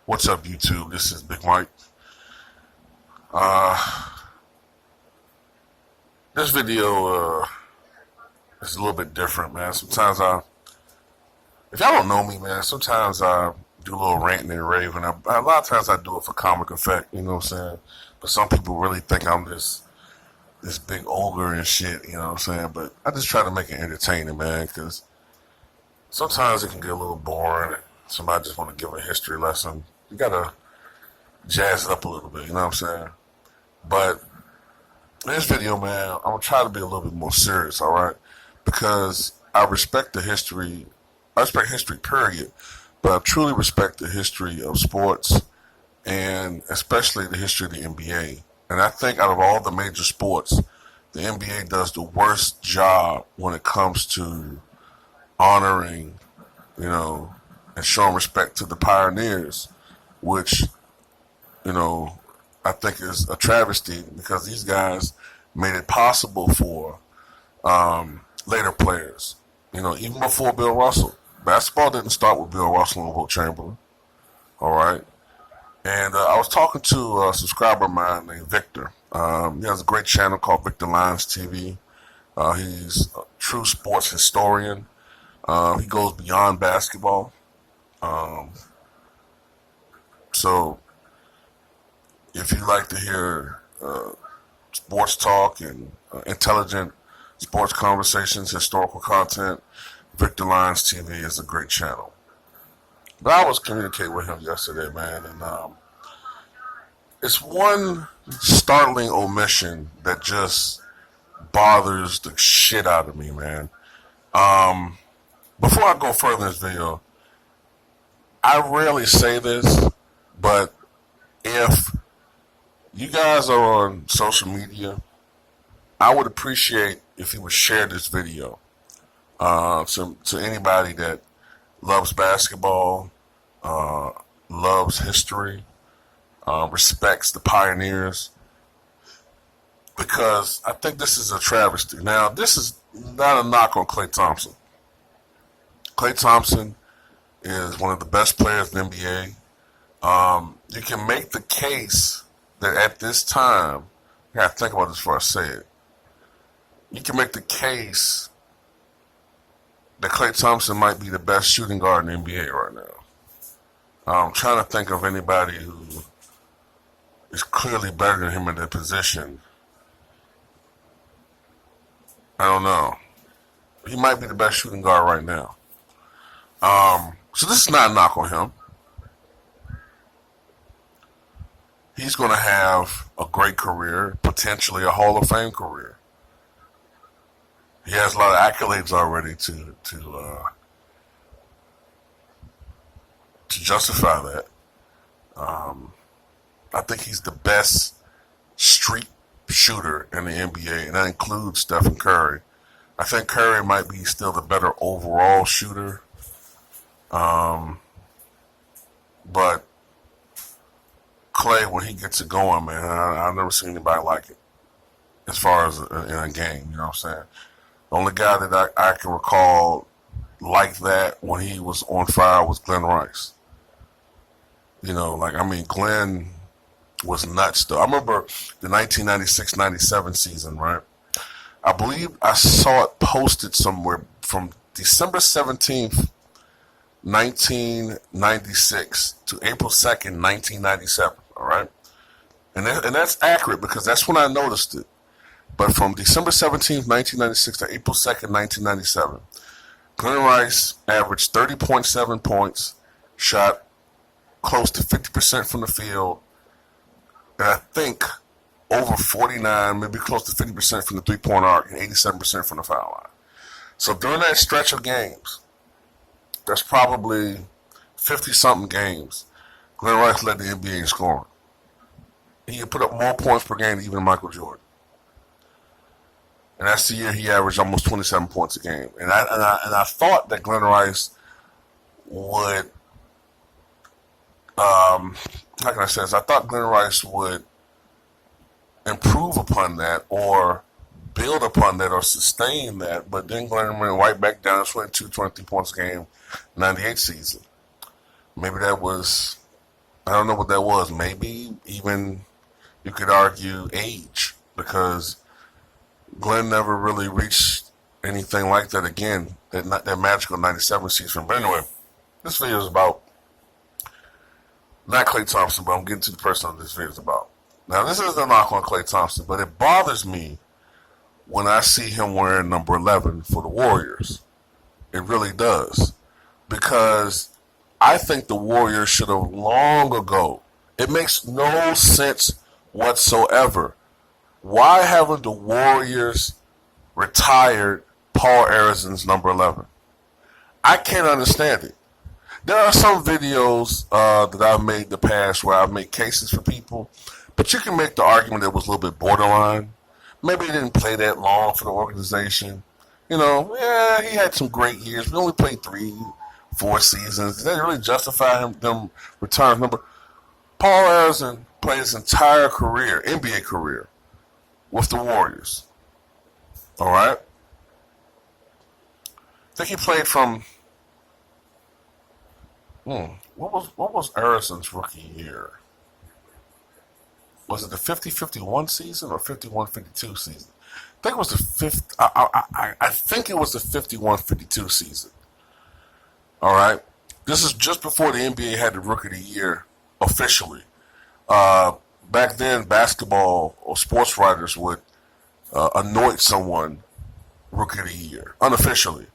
What's up, YouTube? This is Big Mike. Uh, this video is a little bit different, man. If y'all don't know me, man, sometimes I do a little ranting and raving. A lot of times I do it for comic effect, you know what I'm saying? But some people really think I'm this big ogre and shit, you know what I'm saying? But I just try to make it entertaining, man, because sometimes it can get a little boring. Somebody just want to give a history lesson. You gotta jazz it up a little bit, you know what I'm saying? But in this video, man, I'm gonna try to be a little bit more serious, all right? Because I respect the history. I respect history, period. But I truly respect the history of sports and especially the history of the NBA. And I think out of all the major sports, the NBA does the worst job when it comes to honoring, and showing respect to the pioneers, which, I think is a travesty because these guys made it possible for later players. Even before Bill Russell. Basketball didn't start with Bill Russell and Wilt Chamberlain. All right. And I was talking to a subscriber of mine named Victor. He has a great channel called Victor Lyons TV. He's a true sports historian. He goes beyond basketball. So if you like to hear sports talk and intelligent sports conversations, historical content, Victor Lyons TV is a great channel. But I was communicating with him yesterday, man, and it's one startling omission that just bothers the shit out of me, man. Before I go further in this video, I rarely say this, but if you guys are on social media, I would appreciate if you would share this video to anybody that loves basketball, loves history, respects the pioneers, because I think this is a travesty. Now, this is not a knock on Klay Thompson. Klay Thompson is one of the best players in the NBA. You can make the case that at this time, I gotta think about this before I say it. You can make the case that Klay Thompson might be the best shooting guard in the NBA right now. I'm trying to think of anybody who is clearly better than him in that position. I don't know. He might be the best shooting guard right now. So this is not a knock on him. He's going to have a great career, potentially a Hall of Fame career. He has a lot of accolades already to justify that. I think he's the best street shooter in the NBA, and that includes Stephen Curry. I think Curry might be still the better overall shooter. But Klay, when he gets it going, man, I've never seen anybody like it as far as in a game, you know what I'm saying? The only guy that I can recall like that when he was on fire was Glenn Rice. Glenn was nuts, though. I remember the 1996-97 season, right? I believe I saw it posted somewhere from December 17th, 1996 to April 2nd, 1997, all right? And that's accurate because that's when I noticed it. But from December 17th, 1996 to April 2nd, 1997, Glenn Rice averaged 30.7 points, shot close to 50% from the field, and I think over 49, maybe close to 50% from the three-point arc and 87% from the foul line. So during that stretch of games, that's probably 50-something games, Glenn Rice led the NBA in scoring. He had put up more points per game than even Michael Jordan. And that's the year he averaged almost 27 points a game. And I thought that Glenn Rice would, how can I say this? I thought Glenn Rice would improve upon that or build upon that or sustain that. But then Glenn went right back down to 22, 23 points a game, 98 season. Maybe that was I don't know what that was. Maybe even you could argue age, because Glenn never really reached anything like that again. That magical '97 season. But anyway, this video is about not Klay Thompson, but I'm getting to the person this video is about. Now, this isn't a knock on Klay Thompson, but it bothers me when I see him wearing number 11 for the Warriors. It really does. Because I think the Warriors should have long ago. It makes no sense whatsoever. Why haven't the Warriors retired Paul Arizin's number 11? I can't understand it. There are some videos that I've made in the past where I've made cases for people, but you can make the argument that it was a little bit borderline. Maybe he didn't play that long for the organization. You know, yeah, he had some great years. We only played 3-4 seasons. Does that really justify them retiring number? Paul Arizin played his entire career, NBA career, with the Warriors. All right? I think he played from... what was Arizin's rookie year? Was it the 50-51 season or 51-52 season? I think it was the fifth. I think it was the 51-52 season. All right. This is just before the NBA had the Rookie of the Year officially. Back then, basketball or sports writers would anoint someone Rookie of the Year unofficially.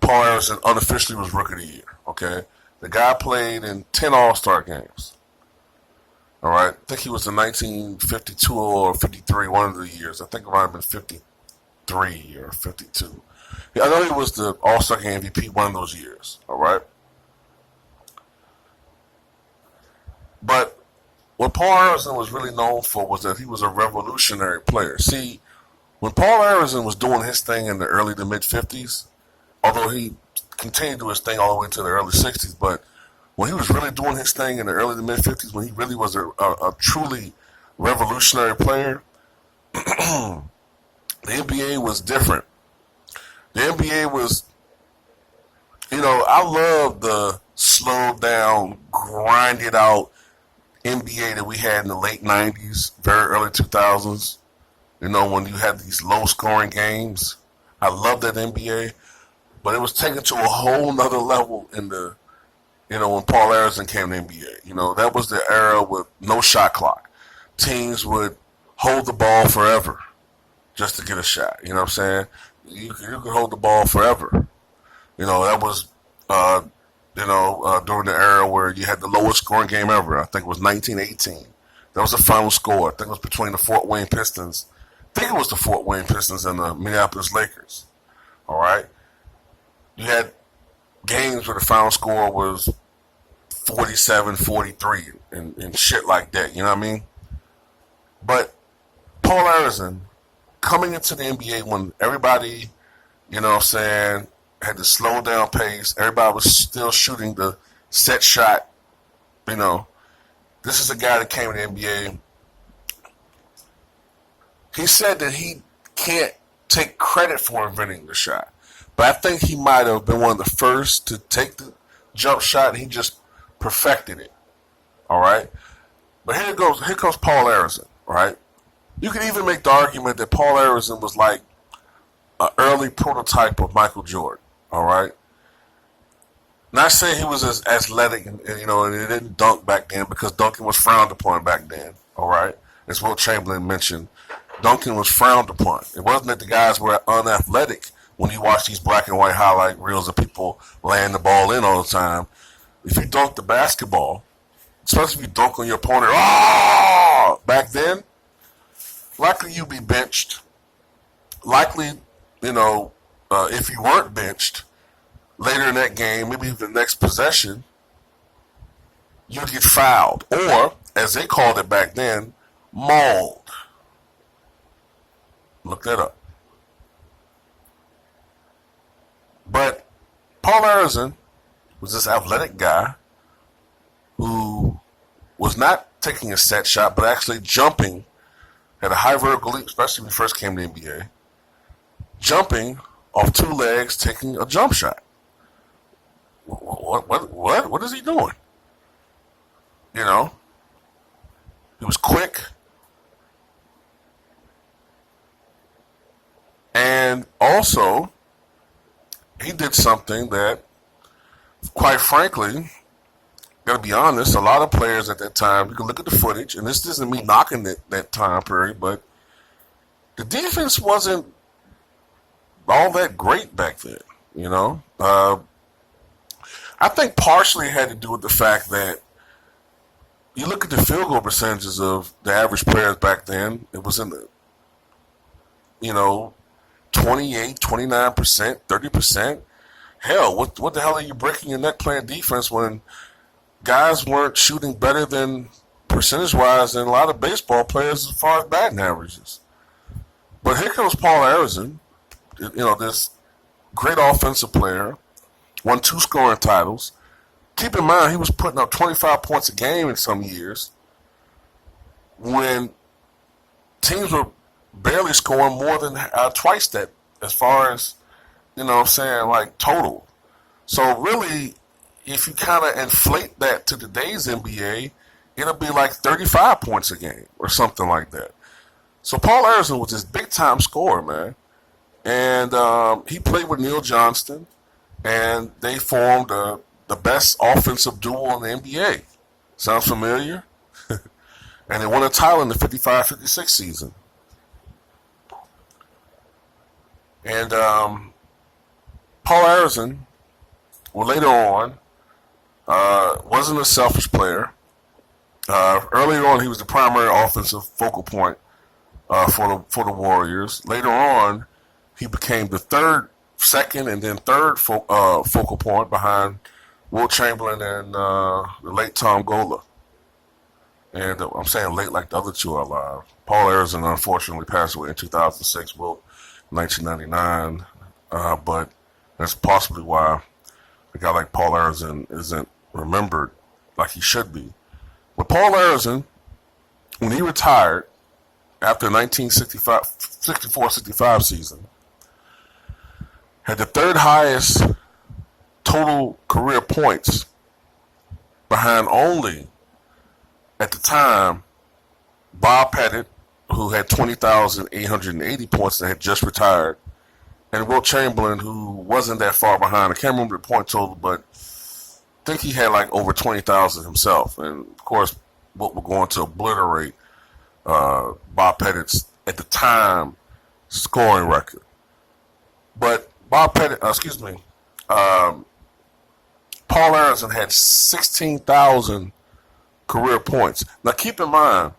Paul Arizin unofficially was Rookie of the Year. Okay, the guy played in 10 All-Star games. All right, I think he was in 1952 or 53, one of the years. I think it might have been 53 or 52. Yeah, I know he was the All-Star Game MVP one of those years. All right, but what Paul Arizin was really known for was that he was a revolutionary player. See, when Paul Arizin was doing his thing in the early to mid 50s, although he continued to do his thing all the way to the early 60s, but when he was really doing his thing in the early to mid 50s, when he really was a truly revolutionary player, the NBA was different. The NBA was, I love the slowed down, grinded out NBA that we had in the late 90s, very early 2000s. When you had these low scoring games. I love that NBA, but it was taken to a whole nother level in the when Paul Arizin came to the NBA. That was the era with no shot clock. Teams would hold the ball forever just to get a shot. You know what I'm saying? You could hold the ball forever. That was, during the era where you had the lowest scoring game ever. I think it was 1918. That was the final score. I think it was between the Fort Wayne Pistons. I think it was the Fort Wayne Pistons and the Minneapolis Lakers. All right? You had games where the final score was 47-43 and shit like that. You know what I mean? But Paul Arizin, coming into the NBA when everybody, had to slow down pace. Everybody was still shooting the set shot. This is a guy that came to the NBA. He said that he can't take credit for inventing the shot. But I think he might have been one of the first to take the jump shot, and he just perfected it. All right? But here comes Paul Arizin, right? You can even make the argument that Paul Arizin was like an early prototype of Michael Jordan, all right? Not saying he was as athletic and he didn't dunk back then, because dunking was frowned upon back then, all right? As Will Chamberlain mentioned, dunking was frowned upon. It wasn't that the guys were unathletic when you watch these black and white highlight reels of people laying the ball in all the time. If you dunk the basketball, especially if you dunk on your opponent, back then, likely you'd be benched. Likely, if you weren't benched, later in that game, maybe the next possession, you'd get fouled. Or, as they called it back then, mauled. Look that up. But Paul Arizin was this athletic guy who was not taking a set shot, but actually jumping at a high vertical leap, especially when he first came to the NBA. Jumping off two legs, taking a jump shot. What is he doing? You know, he was quick, and also he did something that, quite frankly, gotta be honest, a lot of players at that time, you can look at the footage, and this isn't me knocking that time period, but the defense wasn't all that great back then. You know, I think partially it had to do with the fact that you look at the field goal percentages of the average players back then, it was in the, you know, 28, 29%, 30%. Hell, what the hell are you breaking your neck playing defense when guys weren't shooting better than percentage wise than a lot of baseball players as far as batting averages? But here comes Paul Arizin, this great offensive player, won 2 scoring titles. Keep in mind, he was putting up 25 points a game in some years when teams were barely scoring more than twice that, as far as, like total. So really, if you kind of inflate that to today's NBA, it'll be like 35 points a game or something like that. So Paul Arizin was this big time scorer, man. And he played with Neil Johnston, and they formed the best offensive duo in the NBA. Sounds familiar? And they won a title in the 55-56 season. And Paul Arizin, well, later on, wasn't a selfish player. Earlier on, he was the primary offensive focal point for the Warriors. Later on, he became the second, and then third focal point behind Wilt Chamberlain and the late Tom Gola. And I'm saying late like the other two are alive. Paul Arizin unfortunately passed away in 2006, Wilt 1999. But that's possibly why a guy like Paul Arizin isn't remembered like he should be. But Paul Arizin, when he retired after the 1964-65 season, had the third highest total career points behind only, at the time, Bob Pettit, who had 20,880 points and had just retired, and Wilt Chamberlain, who wasn't that far behind. I can't remember the point total, but I think he had like over 20,000 himself. And of course, Wilt was going to obliterate Bob Pettit's, at the time, scoring record. But Paul Arizin had 16,000 career points. Now keep in mind,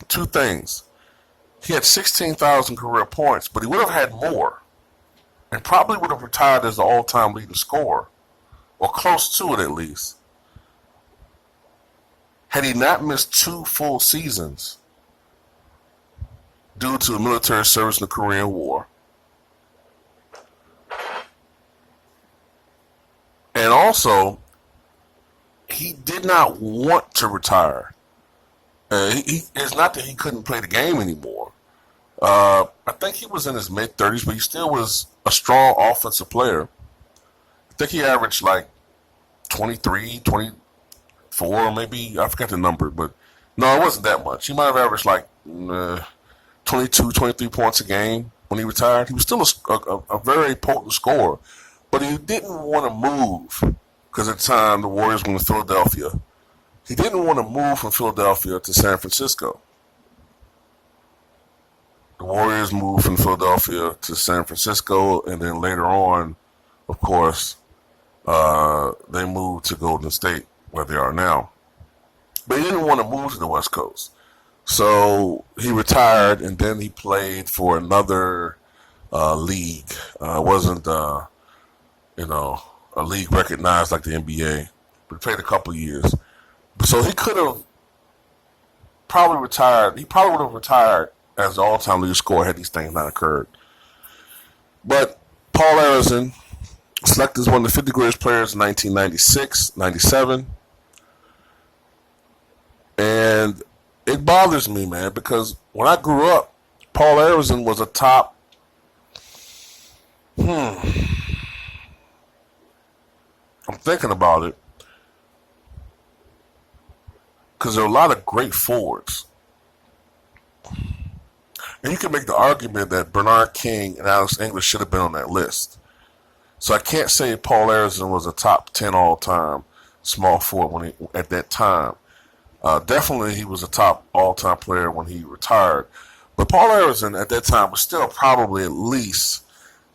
two things. He had 16,000 career points, but he would have had more, and probably would have retired as the all-time leading scorer, or close to it at least, had he not missed 2 full seasons due to military service in the Korean War. And also, he did not want to retire. It's not that he couldn't play the game anymore. I think he was in his mid-30s, but he still was a strong offensive player. I think he averaged like 23, 24, maybe. I forgot the number, but no, it wasn't that much. He might have averaged like 22, 23 points a game when he retired. He was still a very potent scorer, but he didn't want to move because at the time the Warriors were in Philadelphia. He didn't want to move from Philadelphia to San Francisco. The Warriors moved from Philadelphia to San Francisco, and then later on, of course, they moved to Golden State, where they are now. But he didn't want to move to the West Coast. So he retired, and then he played for another league. It wasn't, a league recognized like the NBA, but he played a couple of years. So he could have probably retired. He probably would have retired as the all-time leading scorer had these things not occurred. But Paul Arizin, selected as one of the 50 greatest players in 1996, 97. And it bothers me, man, because when I grew up, Paul Arizin was a top, I'm thinking about it. because there are a lot of great forwards. And you can make the argument that Bernard King and Alex English should have been on that list. So I can't say Paul Arizin was a top 10 all-time small forward at that time. Definitely he was a top all-time player when he retired. But Paul Arizin at that time was still probably at least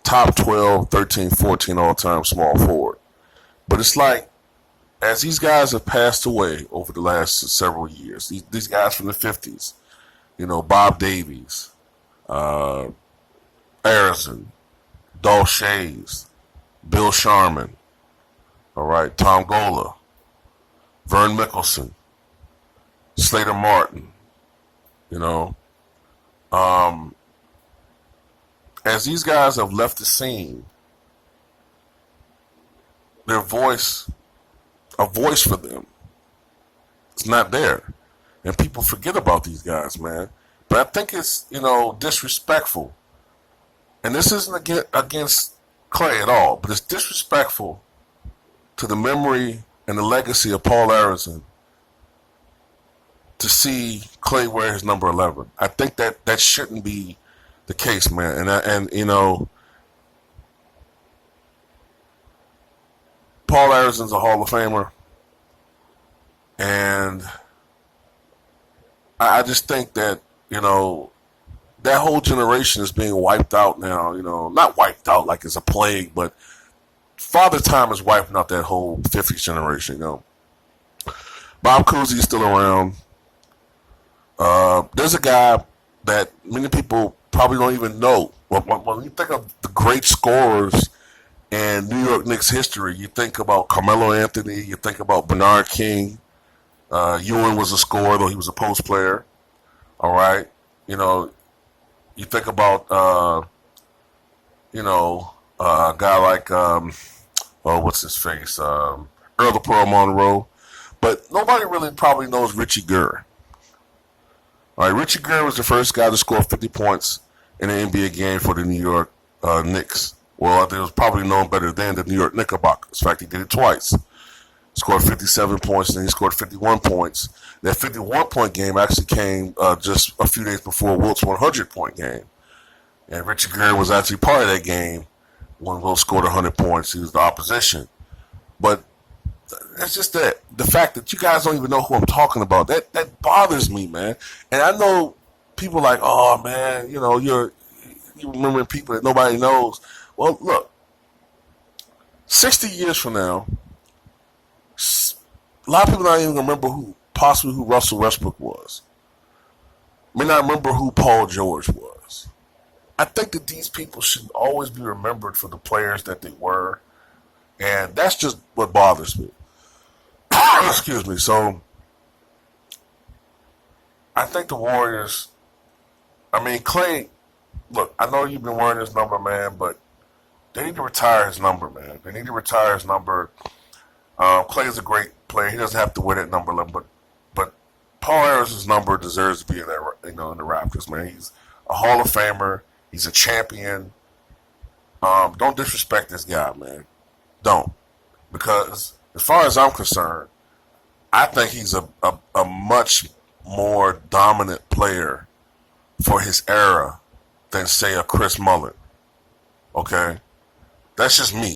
top 12, 13, 14 all-time small forward. But it's like, as these guys have passed away over the last several years, these guys from the 50s, Bob Davies, Arizin, Dolph Shays, Bill Sharman, all right, Tom Gola, Vern Mickelson, Slater Martin, as these guys have left the scene, a voice for them, it's not there. And people forget about these guys, man. But I think it's, disrespectful. And this isn't against Clay at all, but it's disrespectful to the memory and the legacy of Paul Arizin to see Clay wear his number 11. I think that shouldn't be the case, man. And Paul Arizin's a Hall of Famer. And I just think that, that whole generation is being wiped out now, not wiped out like it's a plague, but Father Time is wiping out that whole 50s generation, Bob Cousy is still around. There's a guy that many people probably don't even know. When you think of the great scorers in New York Knicks history, you think about Carmelo Anthony, you think about Bernard King. Ewing was a scorer, though he was a post player. All right. You think about, a guy like, what's his face? Earl the Pearl Monroe. But nobody really probably knows Richie Gere. All right, Richie Gere was the first guy to score 50 points in an NBA game for the New York Knicks. Well, I think it was probably known better than the New York Knickerbockers. In fact, he did it twice. Scored 57 points, and then he scored 51 points. That 51-point game actually came just a few days before Wilt's 100-point game. And Richie Gere was actually part of that game when Wilt scored 100 points. He was the opposition. But it's just that the fact that you guys don't even know who I'm talking about, that bothers me, man. And I know people like, oh, man, you remembering people that nobody knows. Well, look, 60 years from now, a lot of people not even remember who Russell Westbrook was. May not remember who Paul George was. I think that these people should always be remembered for the players that they were. And that's just what bothers me. Excuse me. So, I think the Warriors, Clay, look, I know you've been wearing his number, man, but they need to retire his number, man. They need to retire his number. Clay is a great player. He doesn't have to wear that number 11, but Paul Ariz's number deserves to be in that, in the Raptors, man. He's a Hall of Famer. He's a champion. Don't disrespect this guy, man. Don't. Because as far as I'm concerned, I think he's a much more dominant player for his era than, say, a Chris Mullin. Okay? That's just me.